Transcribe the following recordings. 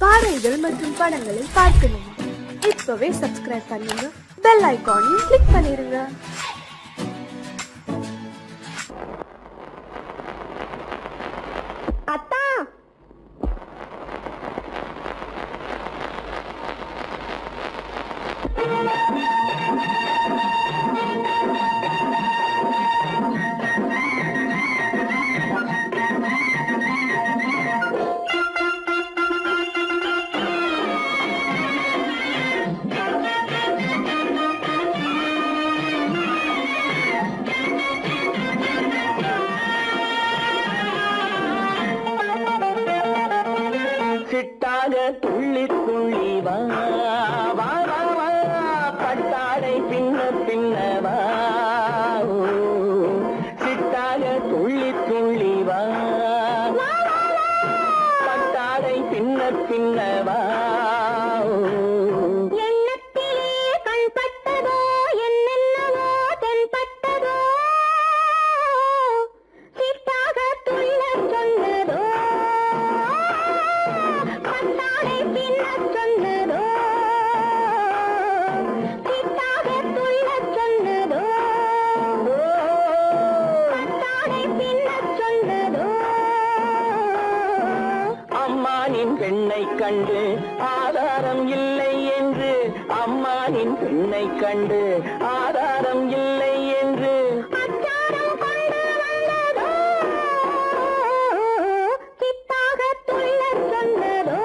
பாடல்கள் மற்றும் படங்களை பார்க்கணுமா? இப்பவே சப்ஸ்கிரைப் பண்ணுங்க, பெல் ஐகானையும் கிளிக் பண்ணிருங்க. அத்தா, சிட்டாக துள்ளி துள்ளி வா வா வா வா, பட்டாடை பின்ன பின்னவா, சிட்டாக துள்ளி துள்ளி வா, பட்டாடை பின்ன பின்னவா. எண்ணத்திலே கண்பட்டதோ என்னென்னவோ தென்பட்டதோ, சிட்டாக துள்ளச் சொன்னதோ, பட்டாடை பின்னச் சொன்னதோ, சிட்டாக துள்ளச் சொன்னதோ, பட்டாடை பின்னச் சொன்னதோ. அம்மானின் பெண்ணை கண்டு ஆதாரம் இல்லை என்று, அம்மானின் பெண்ணை கண்டு ஆதாரம் இல்லை என்று, அச்சாரம் கொண்டு வந்ததோ, சிட்டாக துள்ளச் சொன்னதோ,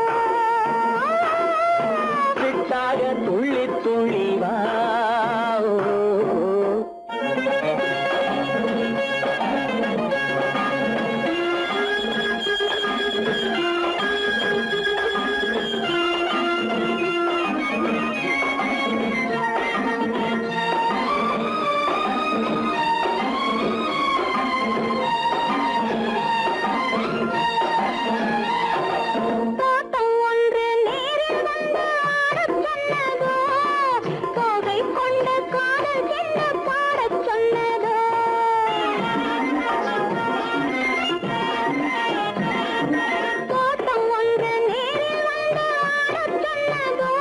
சிட்டாக துள்ளி துள்ளி வா. தோட்டம் ஒன்று நேரில் வந்து ஆடச் சொன்னதோ, தோகை கொண்ட காதல் என்ன பாடச் சொன்னதோ, தோட்டம் ஒன்று நேரில் வந்து ஆடச் சொன்னதோ,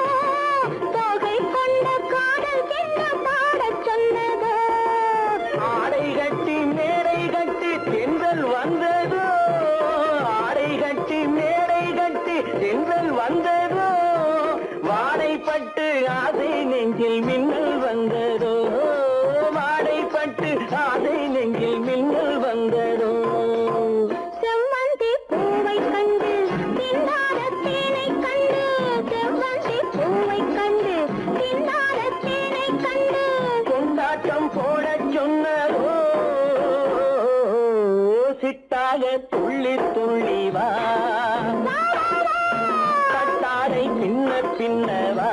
தோகை கொண்ட காதல் என்ன பாடச் சொன்னதோ. ஆடை கட்டி மேடை கட்டி தென்றல் வந்ததோ, ஆடை கட்டி மேடை கட்டி தென்றல் வந்ததோ, வாடைப்பட்டு ஆசை நெஞ்சில் மின்னல் வந்ததோ, வாடைப்பட்டு ஆசை நெஞ்சில் மின்னல் வந்ததோ. செவ்வந்தி பூவை கண்டு திண்டாட தேனை கண்டு, செவ்வந்தி பூவை கண்டு திண்டாட தேனை கண்டு, கொண்டாட்டம் போடச் சொன்னதோ, சிட்டாக துள்ளி துள்ளி வா, கட்டாடை பின்ன பின்னவா.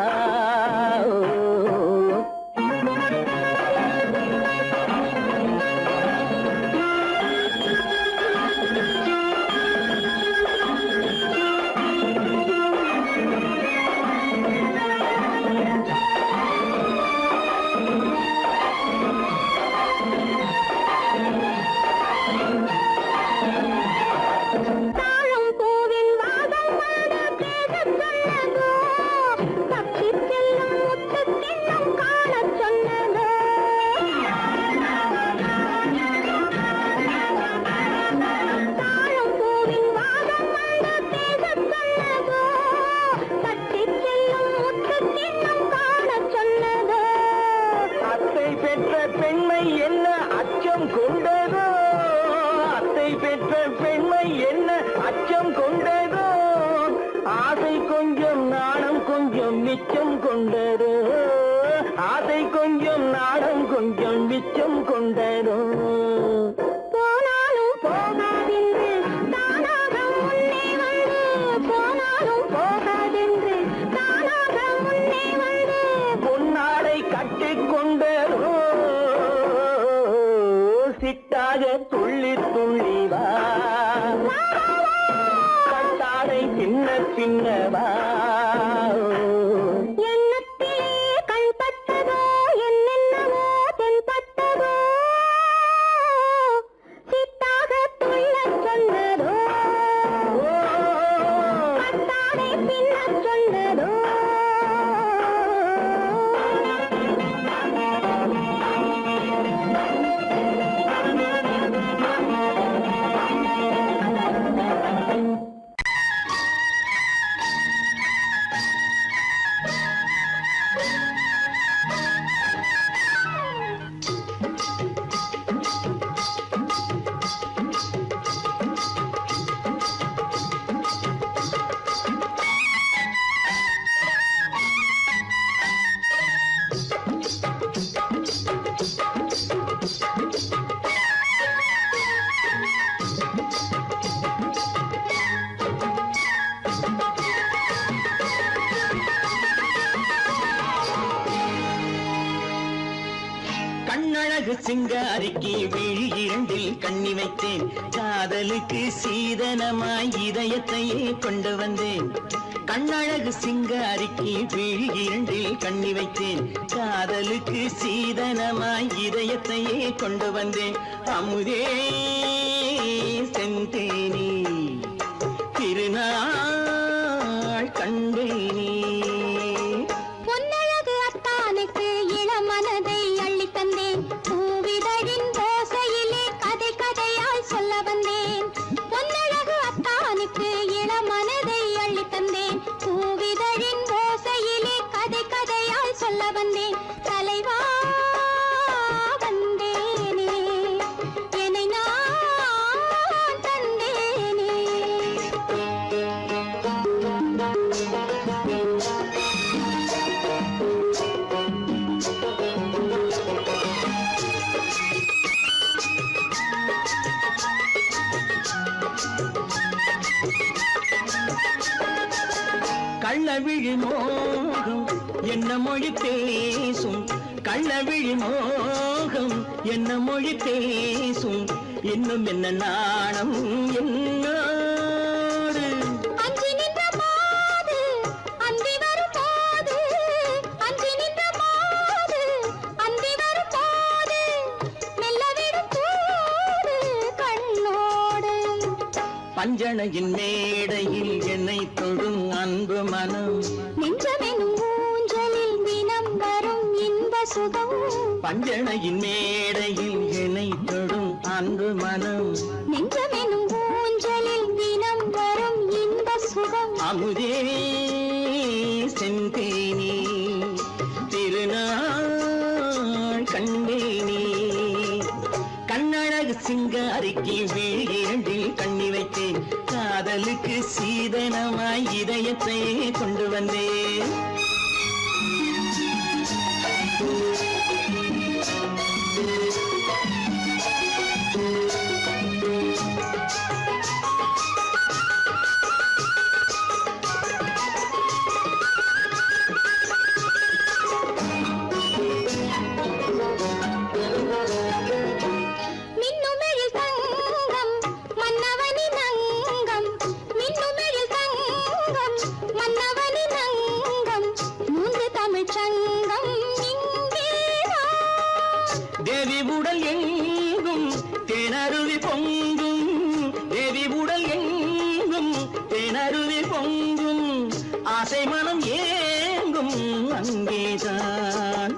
தாழம் பூவின் வாசம் வந்து பேசச் சொன்னதோ, தப்பிச் செல்லும் முத்துக் கிண்ணம் காணச் சொன்னதோ, தாழம் பூவின் வாசம் வந்து பேசச் சொன்னதோ, தப்பிச் செல்லும் முத்துக் கிண்ணம் காணச் சொன்னதோ. அத்தை பெற்ற பெண்மை என்ன அச்சம் கொண்டதோ, அத்தை பெற்ற பெண்மை என்ன அச்சம் கொண்டதோ, ஆசை கொஞ்சம் நாணம் கொஞ்சம் மிச்சம் கொண்டதோ, ஆசை கொஞ்சம் நாணம் கொஞ்சம் மிச்சம் கொண்டதோ. போனாலும் போகாதென்று தானாக முன்னே வந்து, போனாலும் போகாதென்று தானாக முன்னே வந்து, பொன்னாடை கட்டிக் கொண்டதோ, சிட்டாக துள்ளி துள்ளி வா, கட்டாடை பின்ன பின்னவா. எண்ணத்திலே கண்பட்டதோ என்னென்னவோ தென்பட்டதோ, சிட்டாக துள்ளச் சொன்னதோ, பட்டாடை பின்ன கண்ணழகு சிங்காரிக்கு விழி இரண்டில் கண்ணி வைத்தேன் காதலுக்கு சீதனமாய் இதயத்தையே கொண்டு வந்தேன் கண்ணழகு சிங்காரிக்கு விழி இரண்டில் கண்ணி வைத்தேன் காதலுக்கு சீதனமாய் இதயத்தையே கொண்டு வந்தேன் அமுதே செந்தேனே திருநாள் கண்டேனே பொன்னழகு அத்தானுக்கு இளமனதை அள்ளி தந்தேன் பூவிதழின் ஓசையிலே கதை கதையாய் சொல்ல வந்தேன் பொன்னழகு அத்தானுக்கு இளமனதை அள்ளி தந்தேன் பூவிதழின் ஓசையிலே கதை கதையாய் சொல்ல வந்தேன் தலைவா வந்தேனே என்னை நான் தந்தேனே கள்ளவிழி மோகம் என்ன மொழி பேசும் கள்ளவிழி மோகம் என்ன மொழி பேசும் இன்னும் என்ன நாணம் என்னோடு அஞ்சி நின்ற மாது அந்தி வரும் போது அஞ்சி நின்ற மாது அந்தி வரும் போது மெல்ல விடும் போது கண்ணோடு பஞ்சணையின் மேடையில் என்னை தொடும் அன்பு மனம் நெஞ்சமெனும் ஊஞ்சலில் தினம் வரும் இன்ப சுகம் பஞ்சணையின் மேடையில் என்னை தொடும் அன்பு மனம் நெஞ்சமெனும் ஊஞ்சலில் தினம் வரும் இன்ப சுகம் அமுதே செந்தேனே திருநாள் கண்டேனே கண்ணழகு சிங்காரிக்கு விழி இரண்டில் கண்ணி வைத்தேன் காதலுக்கு சீதனமாய் இதயத்தை கொண்டு வந்தேன் மின்னுமெழில் தங்கம் மன்னவனின் அங்கம் மின்னுமெழில் தங்கம் மன்னவனின் அங்கம் மூன்று தமிழ்ச் சங்கம் இங்கேதான் தேவி உடல் எங்கும் தேனருவி பொங்கும் தேவி உடல் எங்கும் தேனருவி பொங்கும் ஆசை மனம் ஏங்கும் அங்கேதான்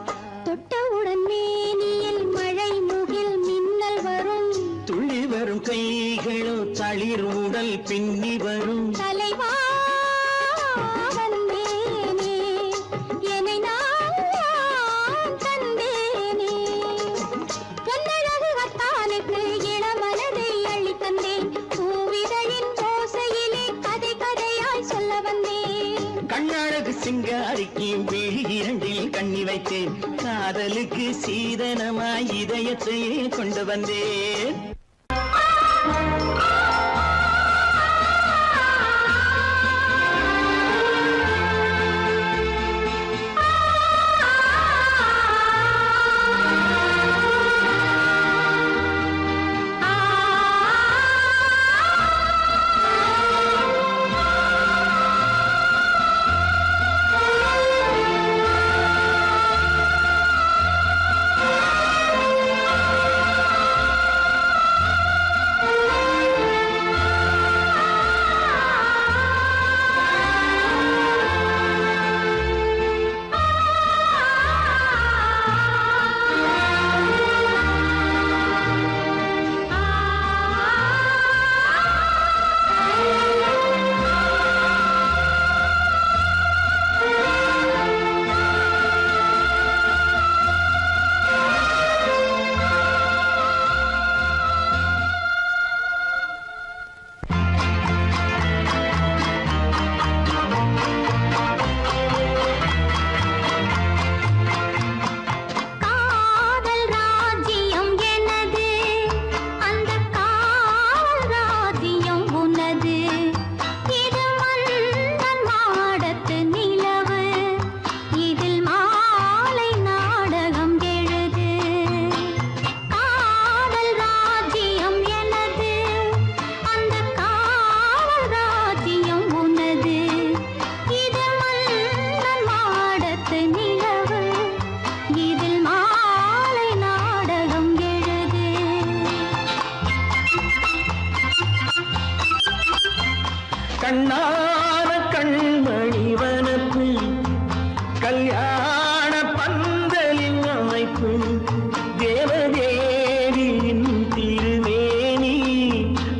தொட்டவுடன் மேனியில் மழை முகில் மின்னல் வரும் துள்ளி வரும் கைகளோ தளிர் உடல் பின்னி வரும் தலைவா வந்தேனே என்னை நான் தந்தேனே பொன்னழகு அத்தானுக்கு இளமனதை அள்ளி தந்தேன் பூவிதழின் ஓசையிலே கதை கதையாய் சொல்ல வந்தேன் கண்ணழகு சிங்காரிக்கு விழி இரண்டில் கண்ணி வைத்தேன் காதலுக்கு சீதனமாய் இதயத்தையே கொண்டு வந்தேன்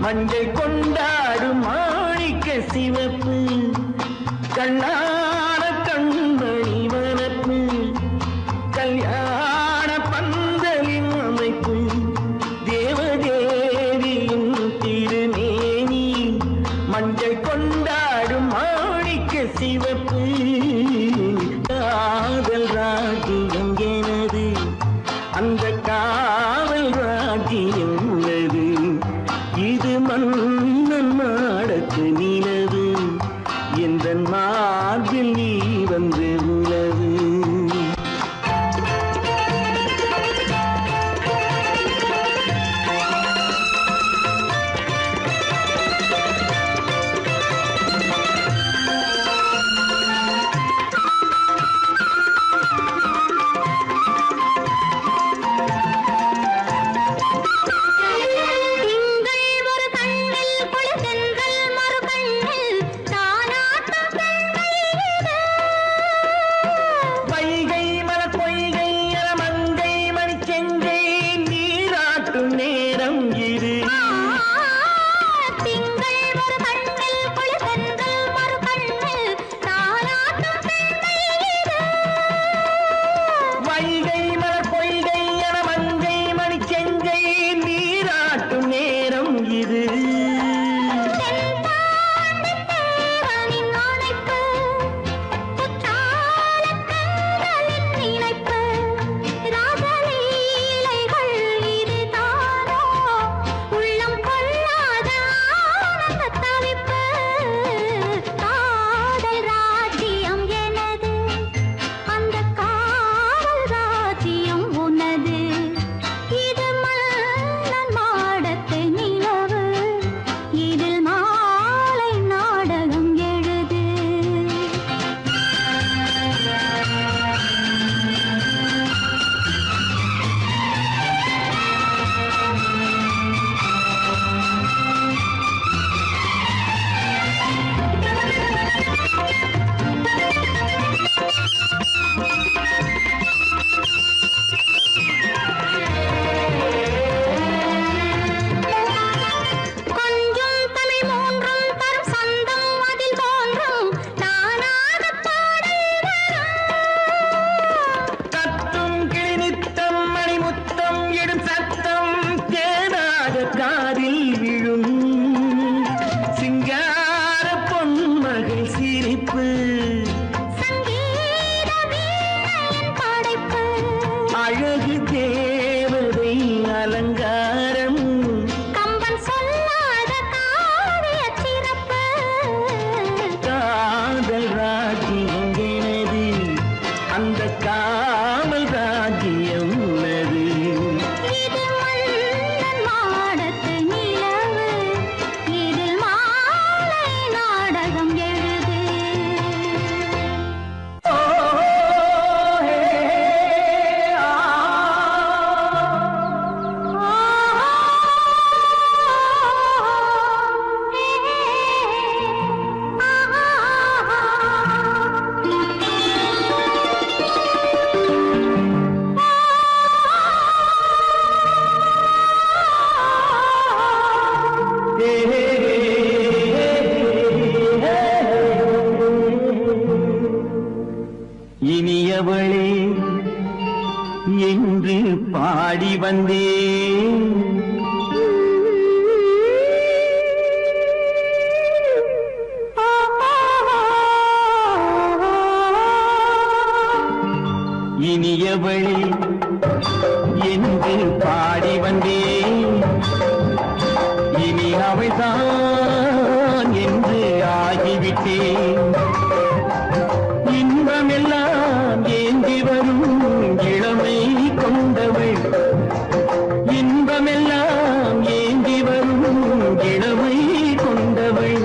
மஞ்சள் கொண்டாடும் மாணிக்க சிவப்பு கண்ணான கண்மணி வனப்பு கல்யாண பந்தலின் அமைப்பு தேவதேவியின் திருமேனி மஞ்சள் கொண்டாடும் மாணிக்க சிவப்பு காதல் ராஜ்யம் எனது அந்த காவல் ராஜ்யம் உள்ளது இது மன்னன் மாடத்து நிலவு எந்த மார்பில் நீ வந்து உலவு திங்கள் ஒரு கண்ணில் குளிர்தென்றல் மறு கண்ணில் தானாட்டம் பெண்கள் இது. வைகை மலர் பொய்கை என மங்கை மணிச்செங்கை நீராட்டும் நேரம் இது திங்கள் ஒரு கண்ணில் குளிர்தென்றல் மறு கண்ணில் தானாட்டம் பெண்கள் இது. வைகை மலர் பொய்கை என மங்கை மணிச்செங்கை நீராட்டும் நேரம் இது தென்பாண்டித் தேவனின் ஆணைப்பு, குற்றாலக் கண்களின் நினைப்பு, ராசலீலைகள் இதுதானோ, உள்ளம் கொள்ளாத ஆனந்தத் தவிப்பு. காதல் ராஜ்யம் எனது, அந்தக் காவல் ராஜ்யம் உனது. இது மன்னன் மாடத்து நிலவு, இதில் மாலை நாடகம் எழுது. கொஞ்சம் தமிழ் மூன்றும் தரும் சந்தம் அதில் தோன்றும் நானாகப் பாடல் வரும். கத்தும் கிளிநித்தம் மணிமுத்தம் இடும் சத்தம் தேனாக காதில் விழும் சிங்கார பொன்மகள் சிரிப்பு சங்கீத வீணையின் படைப்பு, அழகு தேவதை அலங்காரம் கம்பன் சொல்லாத காவியச் சிறப்பு. காதல் ராஜ்யம் எனது அந்த காவல் ராஜ்யம் உள்ளது இது மன்னன் மாடத்து நிலவு, இதில் மாலை நாடகம் எழுது. ஓ, ஹே, ஆ. இனியவளே என்று பாடி வந்தேன் இனியவளே என்று பாடி வந்தேன் இனி அவள்தான் என்று ஆகிவிட்டேன் இன்பமெல்லாம் ஏந்தி வரும் இளமை கொண்டவள் இன்பமெல்லாம் ஏந்தி வரும் இளமை கொண்டவள்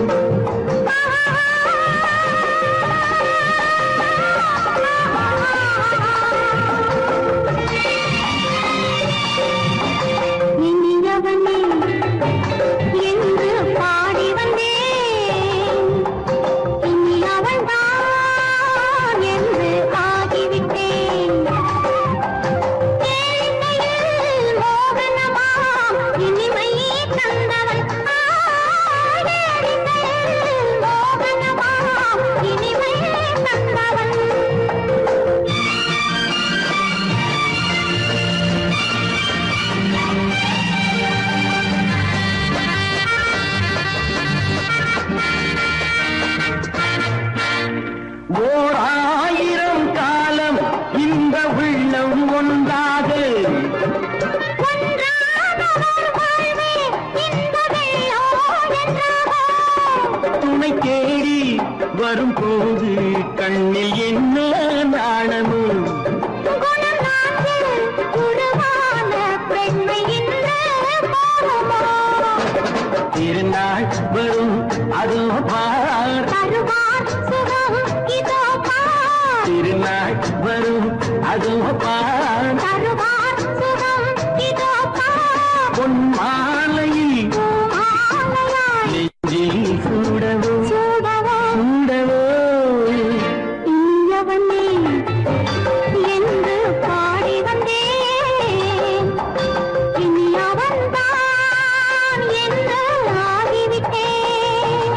வரும்போது கண்ணில் என்ன நாணமோ திருநாள் வரும் அதோ பார் திருநாள் வரும் அதோ பார் பொன் மாலையில் நெஞ்சில் சூடவோ சூடவோ என்று பாடி வந்தேன் இனி அவன்தான் என்று ஆகிவிட்டேன்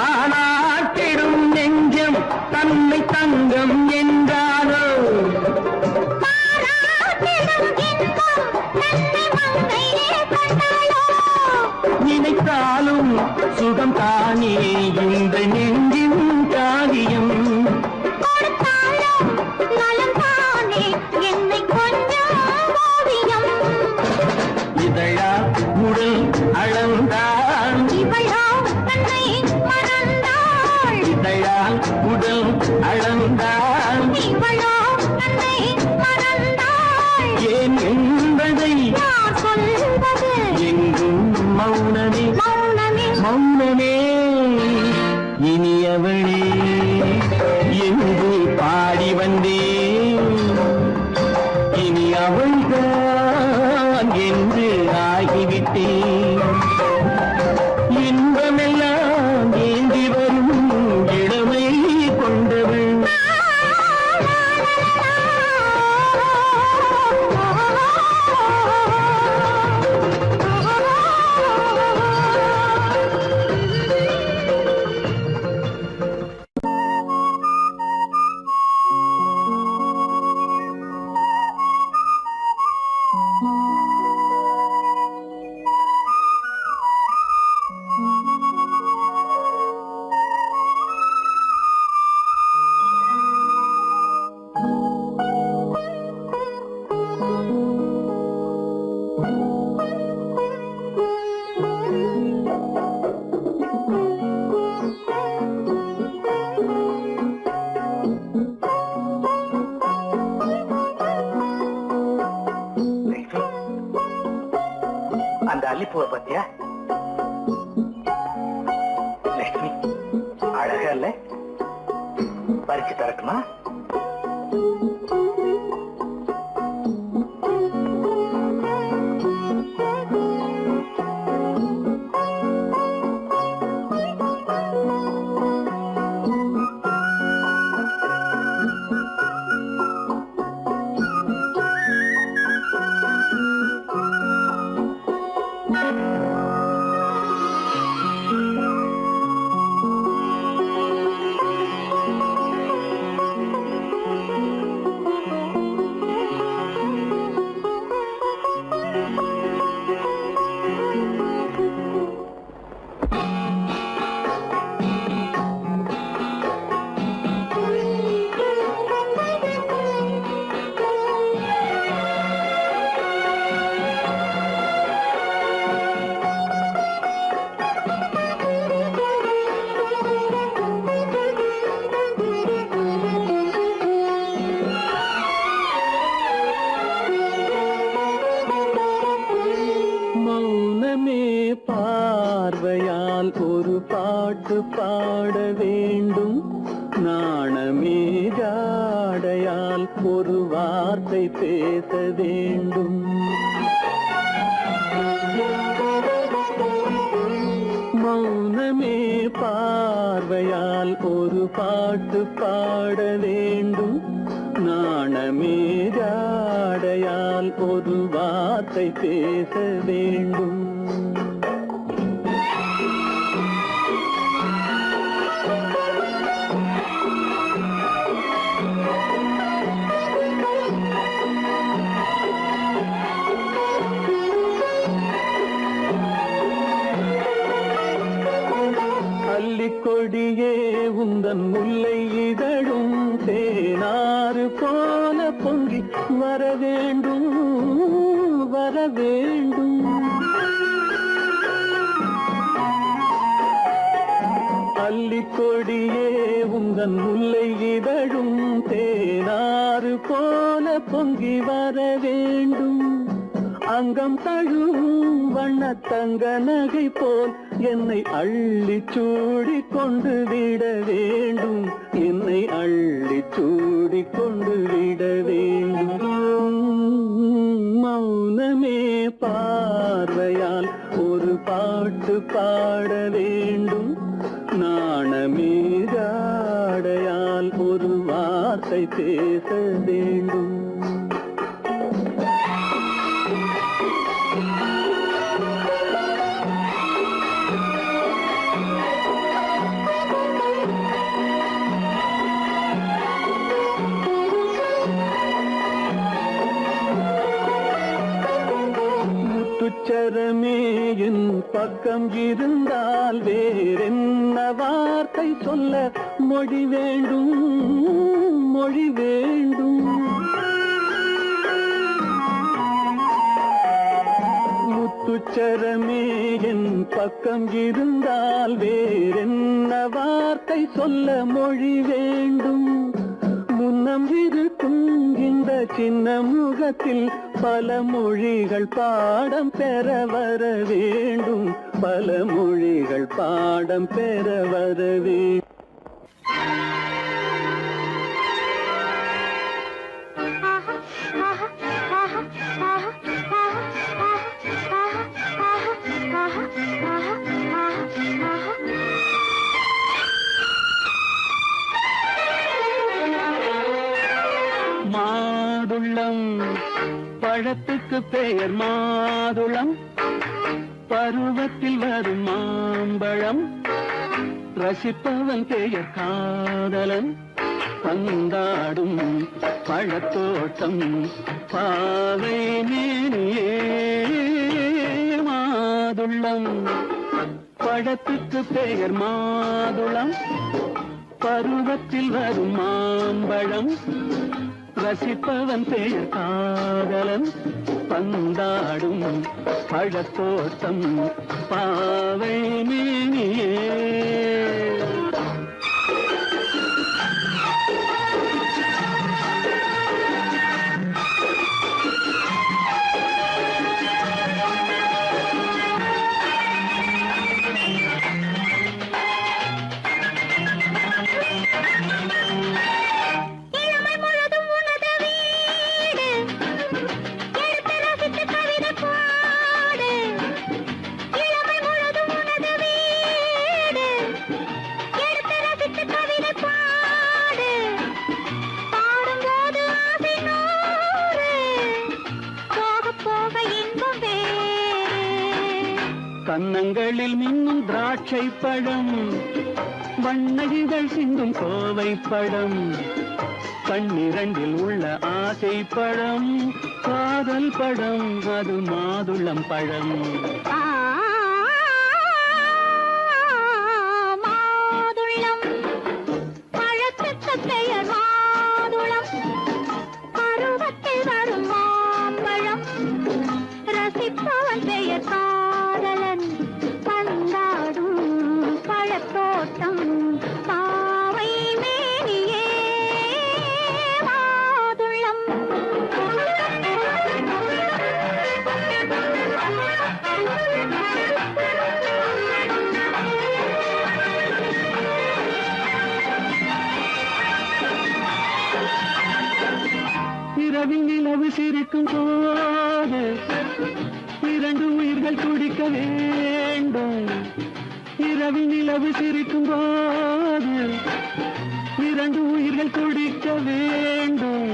தானாட்டிடும் நெஞ்சம் தன்னை தங்கம் என்றாரோ நினைத்தாலும் சுகம் தானே இந்த நெஞ்சின் காரியம் இதழா உடல் அளந்தான் இதழால் உடல் அளந்தான் ஏன் என்பதை எங்கும் மௌனமே மௌனமே இனியவளே என்று பாடி வந்தேன் இனி அவள்தான் என்று ஆகிவிட்டேன் இன்பமெல்லாம் ஏந்தி வரும் இளமை கொண்டவள் அந்த அல்லிப்பூவை பத்தியா லட்சுமி அழகா இல்ல பறிச்சு தரட்டுமா பார்வையால் ஒரு பாட்டு பாட வேண்டும் நாணமே ஜாடையால் ஒரு வார்த்தை பேச வேண்டும் மௌனமே பார்வையால் ஒரு பாட்டு பாட வேண்டும் நாணமே ஜாடையால் ஒரு வார்த்தை பேச வேண்டும் கொடியே உந்தன் முல்லை இதழும் தேனாறு போல பொங்கி வர வேண்டும் வர வேண்டும். அல்லிக்கொடியே உந்தன் முல்லை இதழும் தேனாறு போல பொங்கி வர வேண்டும். அங்கம் தழுவும் வண்ணத்தங்க நகை போல் என்னை அள்ளி சூடி கொண்டு விட வேண்டும். என்னை அள்ளி சூடி கொண்டு விட வேண்டும். மௌனமே பார்வையால் ஒரு பாட்டு பாட வேண்டும். நாணமே ஜாடையால் ஒரு வார்த்தை பேச வேண்டும். முத்துச்சரமே என் பக்கம் இருந்தால் வேறென்ன வார்த்தை சொல்ல மொழி வேண்டும் மொழி வேண்டும். முத்துச்சரமே என் பக்கம் இருந்தால் வேறென்ன வார்த்தை சொல்ல மொழி வேண்டும். முன்னம் இருக்கும் இந்த சின்ன முகத்தில் பல மொழிகள் பாடம் பெற வர வேண்டும். பல மொழிகள் பாடம் பெற வர வேண்டும். மாதுளம் பழத்துக்கு பெயர் மாதுளம். பருவத்தில் வரும் மாம்பழம். ரசிப்பவன் பெயர் காதலன். பந்தாடும் பழத்தோட்டம் பாவை மேனியே. மாதுளம் பழத்துக்கு பெயர் மாதுளம். பருவத்தில் வரும் மாம்பழம். ரசிப்பவன் பெயர் காதலன். பந்தாடும் பழத்தோட்டம் பாவை மேனியே. கன்னங்களில் மின்னும் திராட்சை பழம். வண்ணகிகள் சிந்தும் கோவை பழம். கண்ணிரண்டில் உள்ள ஆசை பழம். காதல் பழம் அது மாதுளம் பழம். மாதுளம் பழத்துக்கு பெயர் மாதுளம். பருவத்தில் வரும் மாம்பழம். ரசிப்பவன் பெயர் காதலன். பந்தாடும் பழத்தோட்டம் பாவை மேனியே. மாதுளம் இரவில் நிலவு சிரிக்கும் போது இரண்டு உயிர்கள் துடிக்க வேண்டும். இரவில் நிலவு சிரிக்கும் போது இரண்டு உயிர்கள் துடிக்க வேண்டும்.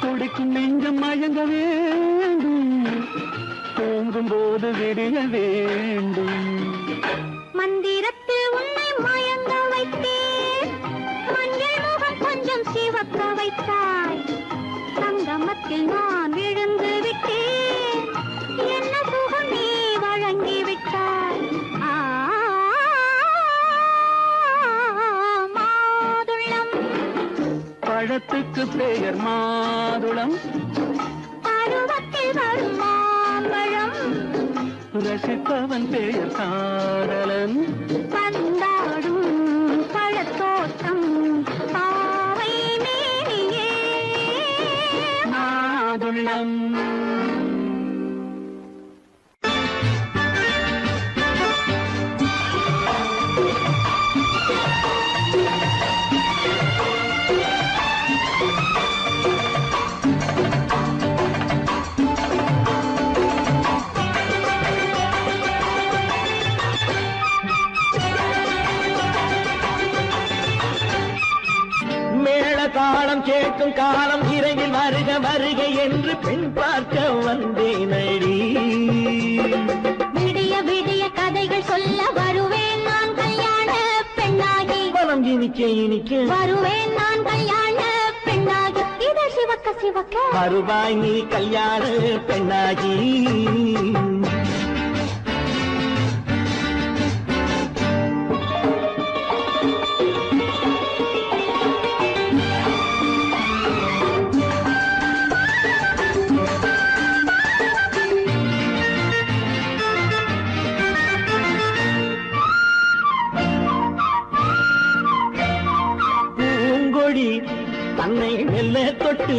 துடிக்கும் நெஞ்சம் மயங்க வேண்டும். தூங்கும் போது விடிய வேண்டும். மந்திரத்தில் உன்னை மயங்க வைத்தேன். மஞ்சள் முகம் கொஞ்சம் சிவக்க வைத்தாய். சங்கமத்தில் நான் விழுந்து விட்டேன். என்ன சுகம் நீ வழங்கி விட்டாய். அதற்கு பெயர் மாதுளம். பருவத்தில் வரும் மாம்பழம் ரசிப்பவன் பெயர் காதலன். பந்தாடும் பழத்தோட்டம் பாவை மேனியே மாதுளம். தாளம் கேட்கும் காலம் இறையில் வருக வருக என்று பெண் பார்க்க வந்தேனடி. விடிய விடிய கதைகள் சொல்ல வருவேன் நான் கல்யாண பெண்ணாகி. மனம் இனிக்க இனிக்க வருவேன் நான் கல்யாண பெண்ணாகி. இதை சிவக்க சிவக்க வருவாய் நீ கல்யாண பெண்ணாகி. தன்னை மெல்ல தொட்டு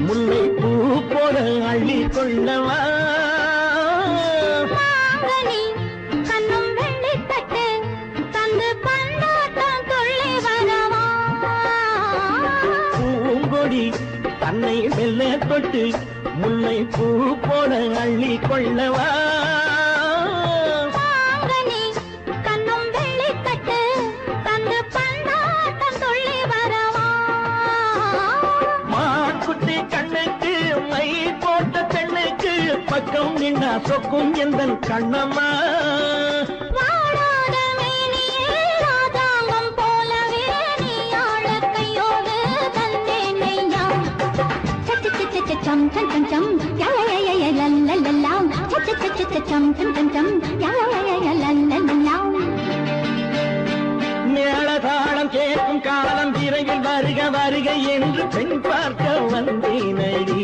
முல்லை பூ போல அள்ளி கொள்ளவா. கண்ணும் வெள்ளி தட்டு தந்து பந்தாட்டம் துள்ளி வரவா. பூங்கொடி தன்னை மெல்ல தொட்டு முல்லை பூ போல அள்ளி கொள்ளவா. கண்ணும் வெள்ளி தட்டு தந்து பந்தாட்டம் துள்ளி வரவா. மாக்குட்டி கண்ணுக்கு மை போட்ட பெண்ணுக்கு பக்கம் நின்னா சொக்கும் எந்தன் கண்ணம்மா. வாழாத மேனியே ராஜாங்கம் போலவே நீ ஆழ கையோடு தந்தேன் நெய்யா. சச்ச சச்ச சச்சம் சம் சம் சம் யய லல்லல்லாம். சச்ச சச்ச சச்சம் சம் சம் சம் யய லல்லல்லாம். மேளதாளம் கேட்கும் காலம் விரைவில் வருக வருக என்று பெண் பார்க்க வந்தேனடி.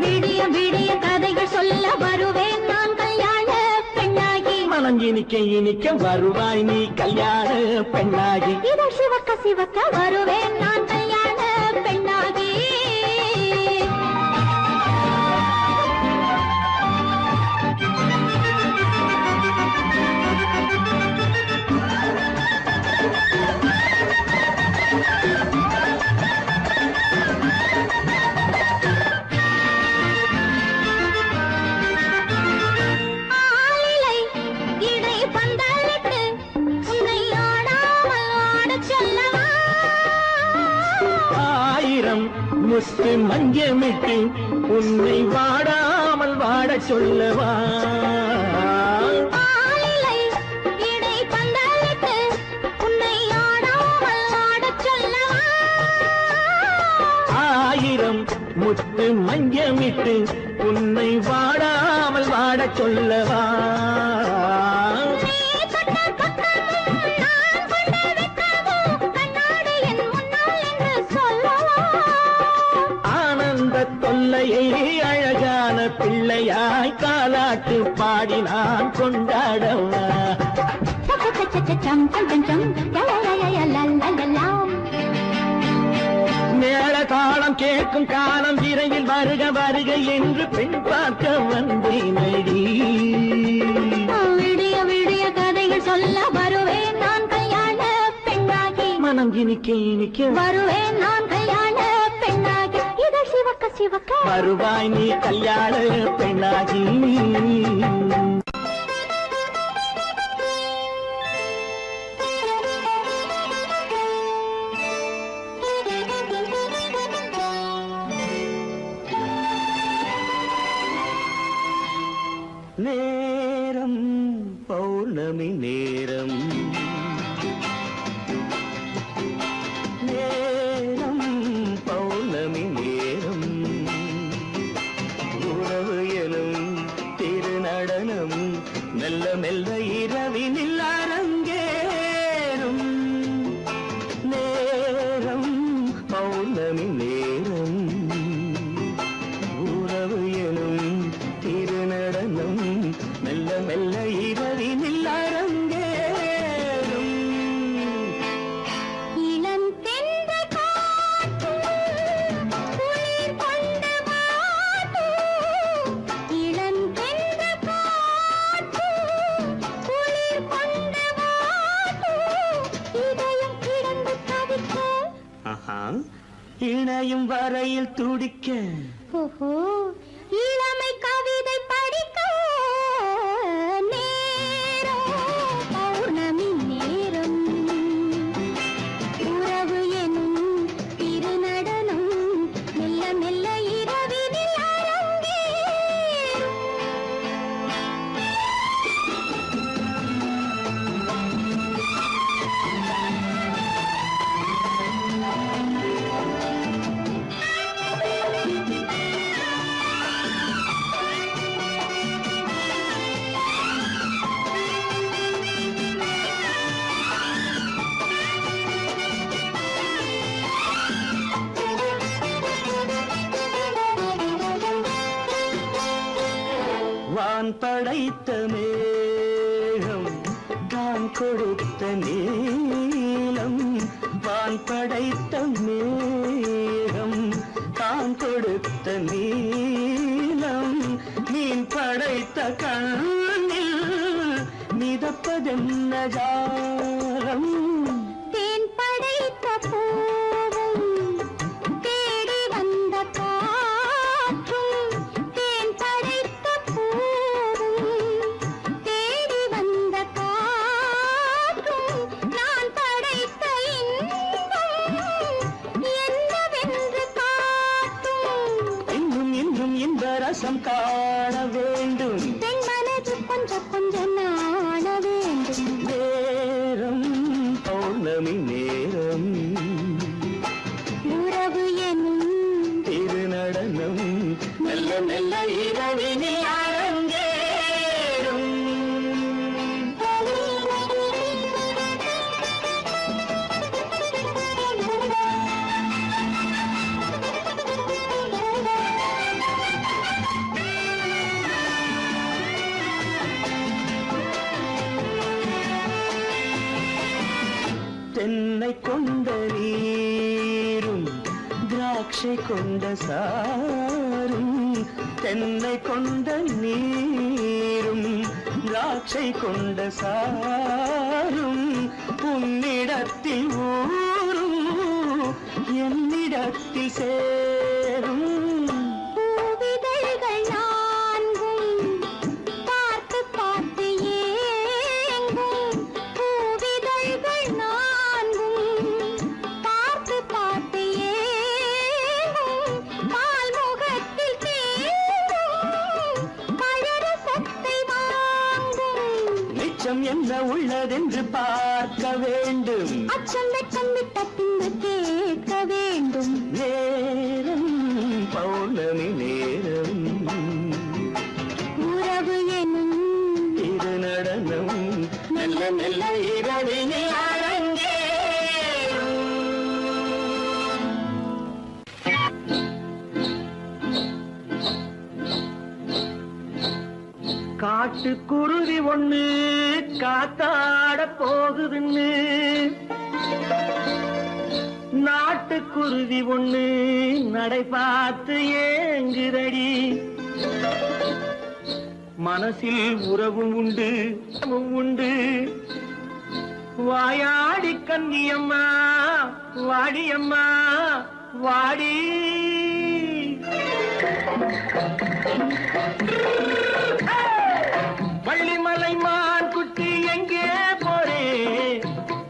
விடிய விடிய கதைகள் சொல்ல வருவேன் நான் கல்யாண பெண்ணாகி. மனம் இனிக்க இனிக்க வருவாய் நீ கல்யாண பெண்ணாகி. இதை சிவக்க சிவக்க வருவேன் நான் கல்யாண பெண்ணாகி. முத்து மஞ்சமிட்டு உன்னை வாடாமல் வாட சொல்லவா. ஆயிரம் முத்து மஞ்சமிட்டு உன்னை வாடாமல் வாட சொல்லவா. தொல்லையை அழகான பிள்ளையாய் காலாட்டு பாடி நான் கொண்டாடவா. மேள தாளம் கேட்கும் காலம் விரைவில் வருக வருக என்று பெண் பார்க்க வந்தேனடி. விடிய விடிய கதைகள் சொல்ல வருவேன் நான் கல்யாண பெண்ணாகி. மனம் இனிக்க இனிக்க வருவேன் நான் கல்யாண பெண்ணாகி. இதை சிவக்க சிவக்க வருவாய் நீ கல்யாண பெண்ணாகி. நேரம் பௌர்ணமி நேரம், நேரம் பௌர்ணமி நேரம், உறவு எனும் திருநடனம் மெல்ல மெல்ல இரவினில் அரங்கேறும். நேரம் பௌர்ணமி இணையும் வரையில் துடிக்க ஓஹோ இளமை கவிதை படிக்க நேரம் பௌர்ணமி நேரம் உறவு எனும் திருநடனம் மெல்ல மெல்ல இரவினில் அரங்கேறும். வான் படைத்த மேகம் தான் கொடுத்த நீளம் வான் படைத்த மேகம் தான் கொடுத்த நீளம் மீன் படைத்த கண்ணில் மிதப்பதென்ன ஜாலம் தேன் படைத்த பூவும் தேடி வந்த காற்றும் தேன் படைத்த பூவும் தேடி வந்த காற்றும் நான் படைத்த இன்பம் என்னவென்று காட்டும். இன்னும் இன்னும் இந்த ரசம் காண வேண்டும் பெண் மனது கொஞ்சம் கொஞ்சம் நாண வேண்டும். நேரம் பௌர்ணமி நேரம் உறவு எனும் திருநடனம் மெல்ல மெல்ல இரவினில் அரங்கேறும். தென்னை கொண்ட நீரும் திராட்சை கொண்ட சாரும் தென்னை கொண்ட நீரும் திராட்சை கொண்ட சாரும் உன்னிடத்தில் ஊரும் என்னிடத்தில் சேரும் பூவிதழ்கள் நான்கும் பார்த்து பார்த்து ஏங்கும். பூவிதழ்கள் நான்கும் பார்த்து பார்த்து ஏங்கும். பால்முகத்தில் தேங்கும் பழரசத்தை வாங்கும். நிச்சம் என்ன உள்ளதென்று பார்க்க வேண்டும் அச்சம் வெச்சம் விட்ட பின்பு கேட்க வேண்டும். நேரம் பௌர்ணமி நேரம் உறவு எனும் திருநடனம் மெல்ல மெல்ல இரவினில் அரங்கேறும். காட்டுக்குருவி ஒண்ணு காத்தாட போகுதுன்னு நாட்டுக்குருவி ஒண்ணு நடை பார்த்து ஏங்குதடி மனசில் உறவும் உண்டு உண்டு வாயாடி கன்னியம்மா வாடியம்மா வாடி வள்ளிமலை மான் குட்டி எங்கே போறே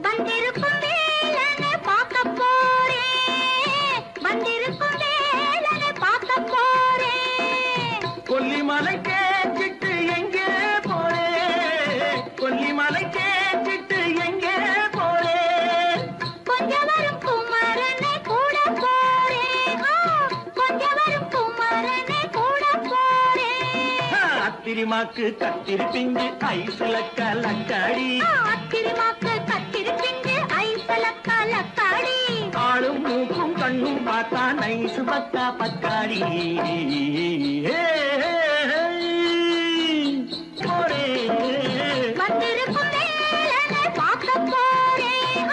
வந்திருக்கும் வேலனை பார்க்க போறேன். வந்திருக்கும் வேலனை பார்க்க போறேன். கொல்லிமலை கேட்டுட்டு எங்கே போறே கொல்லிமலை கேட்டுட்டு எங்கே போறே கொஞ்சம் வரும் குமரனை கூட போறேன். கொஞ்சம் வரும் குமரனை கூட போறேன். அத்திரிமாக்கு கத்திரி பிஞ்சு ஐசுல கலக்காடி அத்திரிமாக்கு கத்திரி பிஞ்சு ஐசல கலக்காடி ஆளும் மூக்கும் கண்ணும் பார்த்தா நைசு பக்கா பக்காடி போறே வந்திருக்கும் வேலனை பார்க்க போறேன்.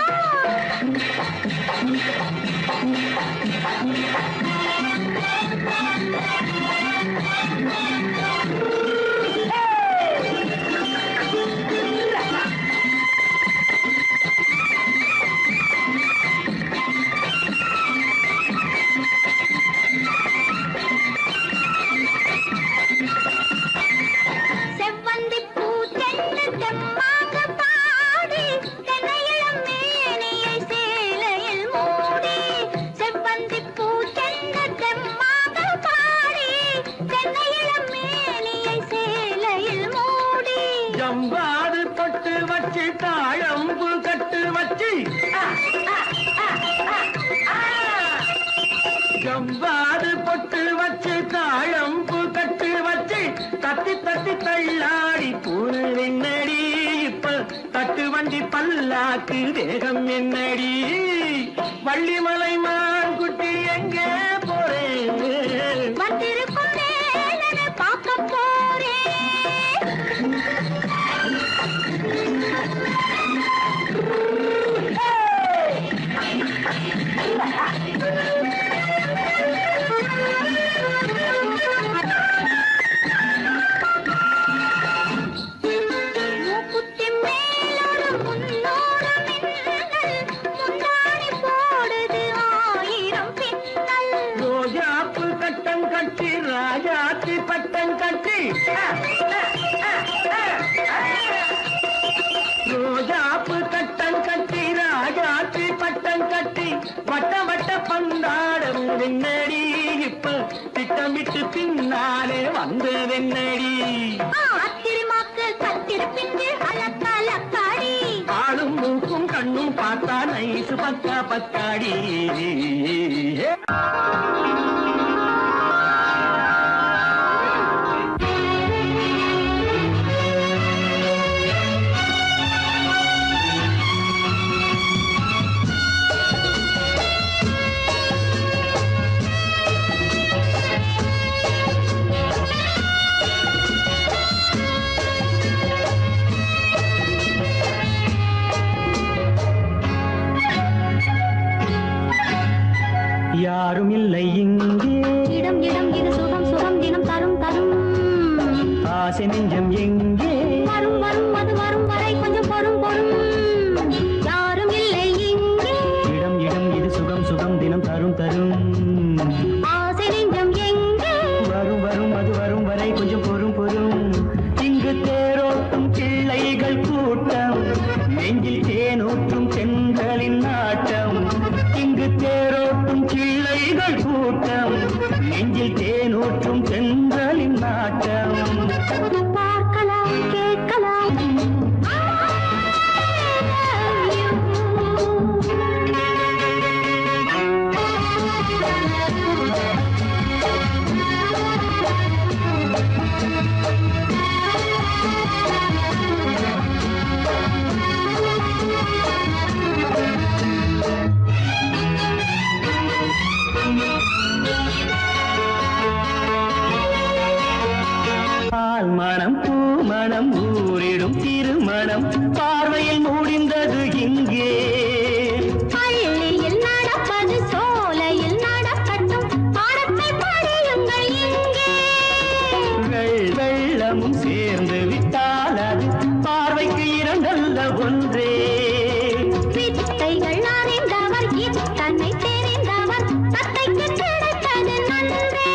ஜம்பாது பொட்டு வச்சு தாழம்பு கட்டு வச்சு ஜம்பாது பொட்டு வச்சு தாழம்பு கட்டு வச்சு தட்டி தட்டி தள்ளாடி பூரு என்னடி இப்ப தட்டு வண்டி பல்லாக்கு வேகம் என்னடி வள்ளிமலை மான் குட்டி எங்கே போறேன் வந்திருக்கும் வேலனை பார்க்க போறேன். மூக்குத்தி மேலோடு முன்னோடு மின்னல், முந்தாணி போடுது 1000 பின்னல். ரோஜாப்பு கட்டம் கட்டி ராஜாத்தி பட்டம் கட்டி ரோஜாப்பு கட்டம் கட்டி ராஜாத்தி பட்டம் கட்டி வட்ட வட்ட பந்தாடம் வெண்ணடி இப்ப திட்டமிட்டு பின்னாலே வந்த வெண்ணடி அத்திருமாக்கு கத்திருப்பிட்டு அலக்காடி ஆளும் மூக்கும் கண்ணும் பார்த்தா நைசு பக்கா பக்காடி யாரும் இல்லை இங்கே இடம் இடம் இது சுகம் சுகம் தினம் தரும் தரும் ஆசை நெஞ்சம் எங்கே வரும் வரும் அது வரும் வரை கொஞ்சம் பொறும் பொறும் யாரும் இல்லை இங்கே இடம் இடம் இது சுகம் சுகம் தினம் தரும் தரும் ஆசை நெஞ்சம் எங்கே வரும் வரும் அது வரும் வரை கொஞ்சம் பொறும் பொறும் இங்கு தேரோட்டும் பிள்ளைகள் கூட்டம் நெஞ்சில் தேனூற்றும் பெண்களின் நாட்டம் இங்கு தேரோட்டும் பிள்ளைகள் கூட்டம் நெஞ்சில் தேனூற்றும் பெண்களின் நாட்டம் பார்க்கலாம் கேட்கலாம் பால் மனம் பூ மனம் ஊரிடும் திருமணம் பார்வையில் முடிந்தது இங்கே பள்ளியில் நடப்பது சோலையில் நடக்கட்டும் பாடத்தை படியுங்கள் இங்கே வெள்ளமும் சேர்ந்து விட்டால் அது பார்வைக்கு இரண்டல்ல ஒன்றே வித்தைகள் அறிந்தவர் இத்தனை தெரிந்தவர் தத்தைக்கு கிடைத்தது நன்றே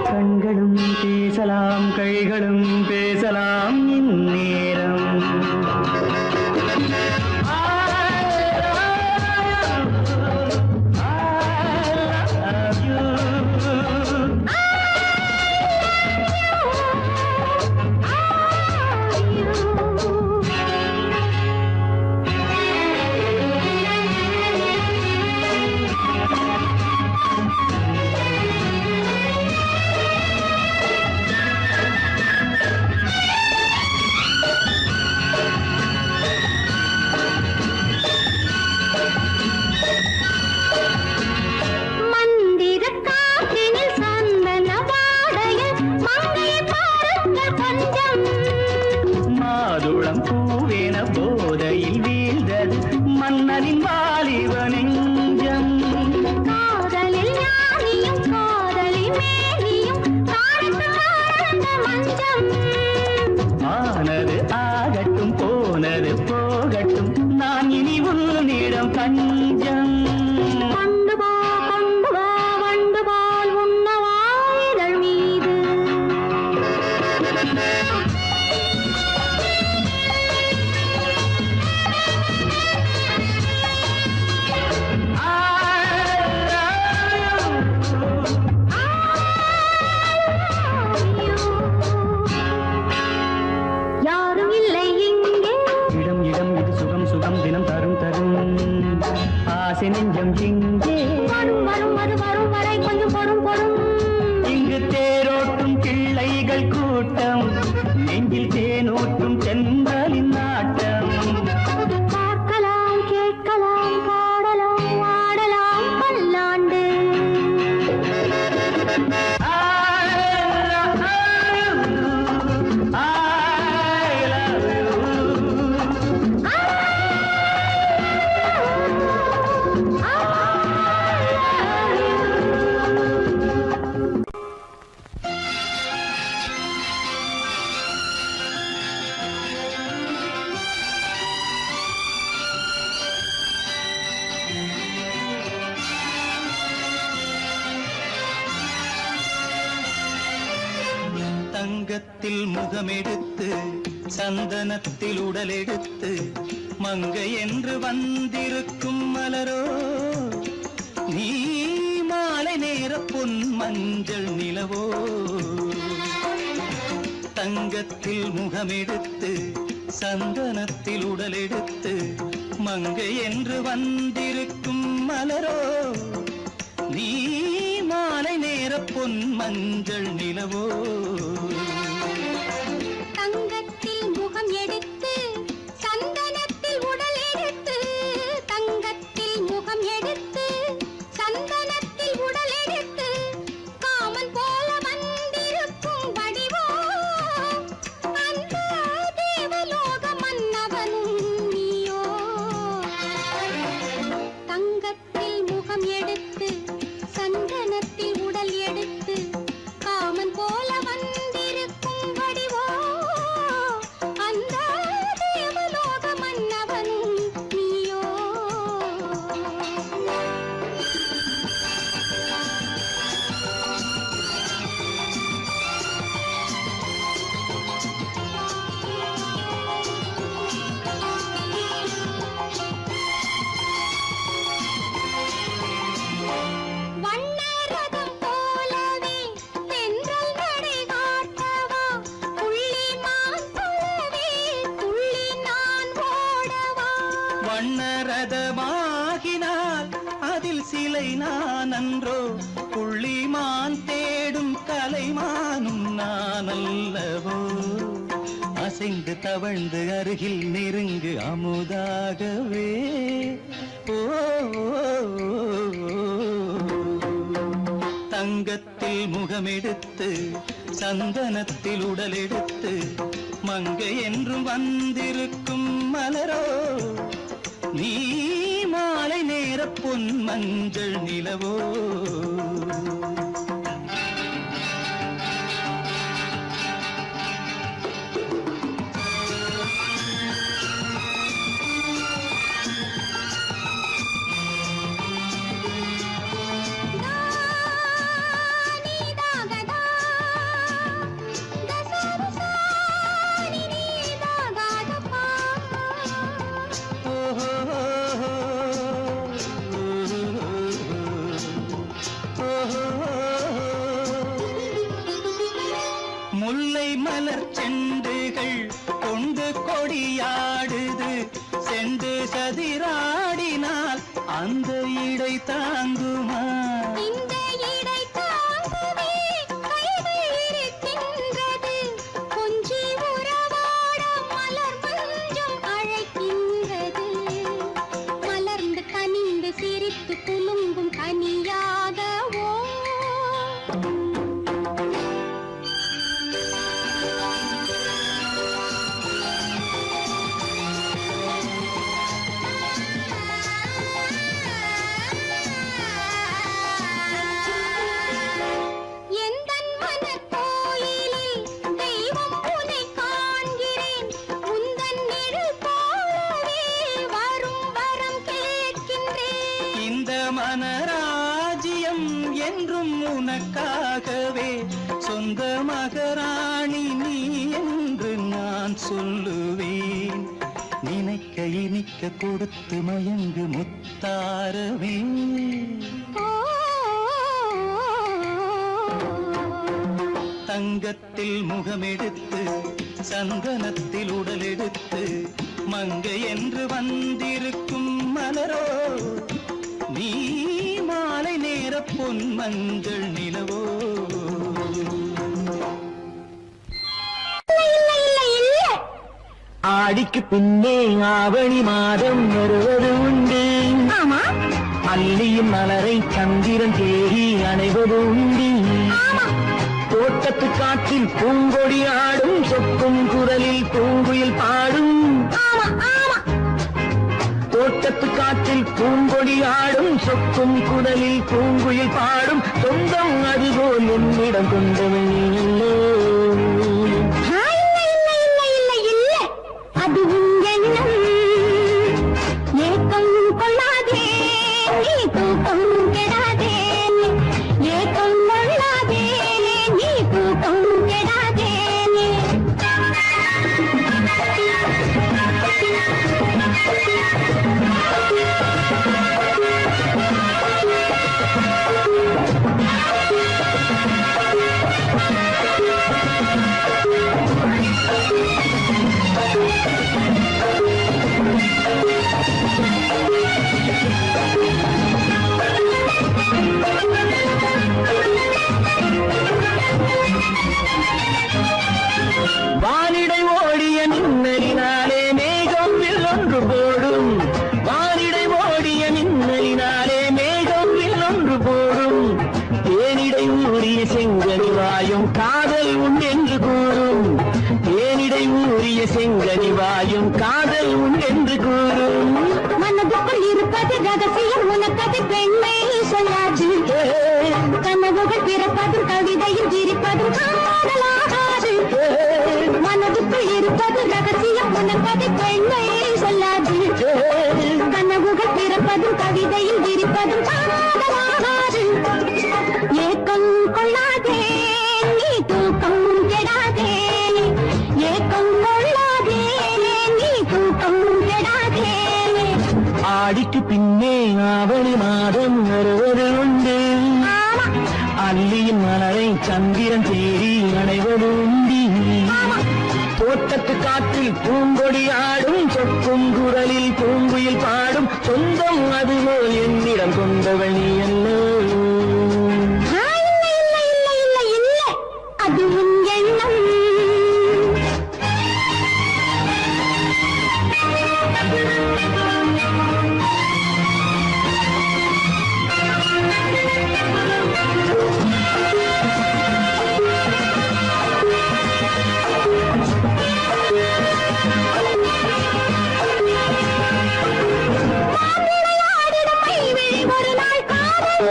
கண்களும் பேசலாம் கைகளும் பேசலாம் இந்நேரம் மந்திர காற்றினில் சந்தன வாடையில் மங்கையை பாருங்கள் கொஞ்சம் மாதுளம் பூவேன போதையில் வீழ்ந்தது மன்னனின் வாலிப நெஞ்சம் காதலில் ஞானியும் காதலில் மேனியும் காணித்து வாழ்ந்த மஞ்சம் ஆனது ஆகட்டும் போனது போகட்டும் நான் இனி உன்னிடம் பஞ்சம் கொண்டு வா வண்டு போல் உண்ணவா இதழ் மீது யாரும் இல்லை இங்கே. இடம் இடம் இது சுகம் சுகம் தினம் தரும் தரும் ஆசை நெஞ்சம் இங்கே. வரும் வரும் அது வரும் வரை கொஞ்சம் பொறும் பொறும். இங்கு தேரோட்டும் பிள்ளைகள் கூட்டம், நெஞ்சில் தேனூற்றும் சென்றலின் நாட்டம். பார்க்கலாம் கேட்கலாம் பாடலாம் ஆடலாம் பல்லாண்டு. தங்கத்தில் முகமெடுத்து சந்தனத்தில் உடலெடுத்து மங்கை என்று வந்திருக்கும் மலரோ, நீ மாலை நேர பொன் மஞ்சள் நிலவோ. தங்கத்தில் முகமெடுத்து சந்தனத்தில் உடலெடுத்து மங்கை என்று வந்திருக்கும் மலரோ, நீ மாலை நேர பொன் மஞ்சள் நிலவோ. தங்கத்தில் முகம் எடுத்து சந்தனத்தில் உடல் எடுத்து, தங்கத்தில் முகம் எடுத்து சந்தனத்தில் உடல் எடுத்து, காமன் போல வந்திருக்கும் வடிவோ, அந்த தேவலோக மன்னவனும் நீயோ. தங்கத்தில் முகம் எடுத்து சந்தனத்தில் உடல் எடுத்து, காமன் போல வந்திருக்கும் வடிவோ, அந்த தேவலோக மன்னவனும் நீயோ. வண்ணரதம் போலவே தென்றல் நடை காட்டவா, புள்ளிமான் போலவே துள்ளி நான் ஓடவா. வண்ணரதமாகினால் அதில் சிலை நான் அன்றோ, புள்ளிமான் தேடும் கலைமானும் நான் அல்லவோ. அசைந்து தவழ்ந்து அருகில் நெருங்கு அமுதாகவே. ஓ, தங்கத்தில் முகமெடுத்து சந்தனத்தில் உடலெடுத்து மங்கை என்றும் வந்திருக்கும் மலரோ, நீ மாலை நேர பொன் மஞ்சள் நிலவோ. முல்லை மலர் செண்டுகள் கொண்டு கொடியாடுது, செண்டு சதிராடினால் அந்த இடை தாங்குமா. இந்த இடை தாங்குவே கைகள் இருக்கின்றது, கொஞ்சி உறவாட மலர் மஞ்சம் அழைக்கின்றது. மலர்ந்து கனிந்து சிரித்து குலுங்கும் கனியாகவோ. எந்தன் மனக்கோயிலில் தெய்வம் உன்னை காண்கிறேன், உந்தன் நிழல் போலவே வரும் வரம் கேட்கின்றேன். இந்த மனராஜ்யம் என்றும் உனக்காகவே, சொந்த மகராணி நீ என்று நான் சொல்லுவேன். நினைக்க இனிக்க கொடுத்து மயங்கு முத்தாரவே. தங்கத்தில் முகமெடுத்து சந்தனத்தில் உடலெடுத்து மங்கை என்று வந்திருக்கும் மலரோ நீ மாலை நேர பொன் மஞ்சள் நிலவோ ஆடிக்கு பின்னே ஆவணி மாதம் வருவது உண்டு. அல்லியின் மலரை சந்திரன் தேடி அணைவது உண்டு. தோட்டத்து காற்றில் பூங்கொடி ஆடும் சொக்கும் குரலில் பூங்குயில் பாடும். தோட்டத்து காற்றில் பூங்கொடி ஆடும் சொக்கும் குரலில் பூங்குயில் பாடும். சொந்தம் அதுபோல் என்னிடம் கொண்டவன் இல்லை. வானிடை ஓடிய மின்னலினாலே மேகம் ஒன்று போடும். வானிடை ஓடிய மின்னலினாலே மேகம் ஒன்று போடும். தேனிடை ஊறிய செங்கனி வாயும் காதல் உண்டென்று கூறும். தேனிடை ஊறிய செங்கனி வாயும் காதல் உண்டென்று கூறும். மனதுக்குள் இருப்பது ரகசியம் உனக்கது பெண்மை சொல்லாது. கனவுகள் பிறப்பதும் கவிதையில் விரிப்பதும் காதலாகாது. மனதுக்குள் இருப்பது ரகசியம் உனக்கது பெண்மை சொல்லாது. கனவுகள் பிறப்பதும் கவிதையில் விரிப்பதும் காதலாகாது. ஏக்கம் கொள்ளாதே நீ தூக்கம் கெடாதே. ஏக்கம் கொள்ளாதே நீ தூக்கம் கெடாதே. ஆடிக்கு பின்னே ஆவணி மாதம் வருவது உண்டு. அல்லியின் மலரை சந்திரன் தேடி அணைவது உண்டி. தோட்டத்து காற்றில் பூங்கொடி ஆடும் சொக்கும் குரலில் பூங்குயில் பாடும். சொந்தம் அதுபோல் என்னிடம் கொண்டவள் நீ அல்ல. அது உன் எண்ணம்.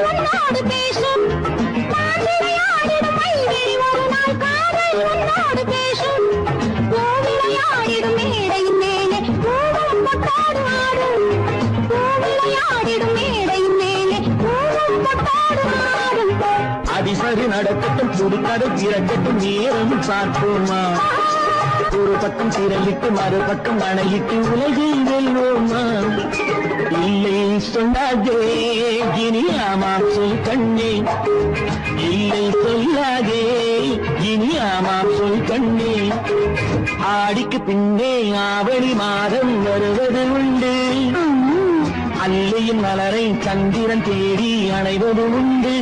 உன்னோடு பேசும் விளையாடிடும் மைவிழி ஒரு நாள் காதல் உன்னோடு பேசும். விளையாடிடும் மேடையின் மேலே பூவும் பொட்டாடு ஆடும். விளையாடிடும் மேடையின் மேலே பூவும் பொட்டாடு ஆடும். அதிசரி நடக்கட்டும் புதுக்கடை திறக்கட்டும் நேரம் பார்ப்போமா. ஒரு பக்கம் திரையிட்டு மறுபக்கம் அணையிட்டு உலகை வெல்வோமா. இல்லை சொல்லாதே இனி ஆமாம் சொல் கண்ணே. இல்லை சொல்லாதே இனி ஆமாம் சொல் கண்ணே. ஆடிக்கு பின்னே ஆவணி மாதம் வருவது உண்டு. அல்லியின் மலரை சந்திரன் தேடி அணைவது உண்டு.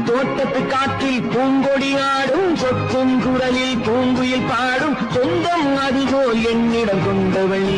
தோட்டத்து காற்றில் பூங்கொடி ஆடும் சொக்கும் குரலில் பூங்குயில் பாடும். சொந்தம் அதுபோல் என்னிடம் கொண்டவள்